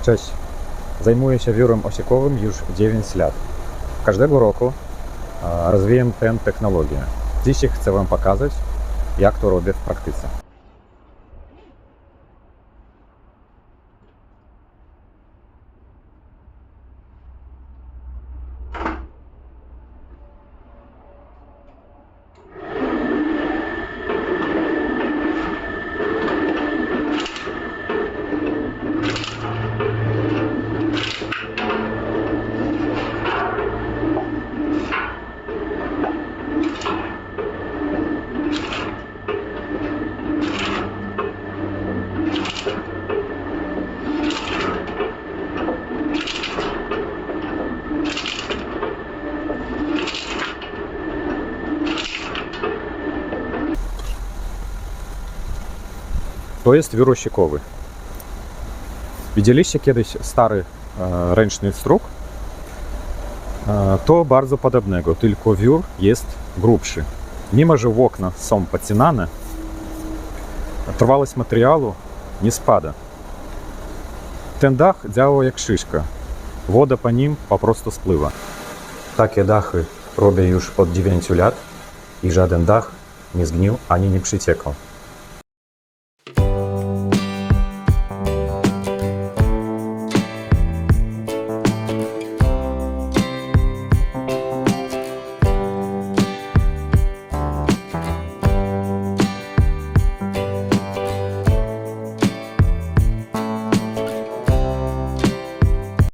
Cześć, zajmuję się wiórem osiekowym już 9 lat. Każdego roku rozwijam tę technologię. Dzisiaj chcę Wam pokazać, jak to robię w praktyce. To jest wiór osiekowy. Widzieliście kiedyś stary ręczny struk? To bardzo podobnego, tylko wiór jest grubszy. Mimo że okna są podcinane, trwałość materiału nie spada. Ten dach działa jak szyszka. Woda po nim po prostu spływa. Takie dachy robię już od 9 lat i żaden dach nie zgnił ani nie przyciekał.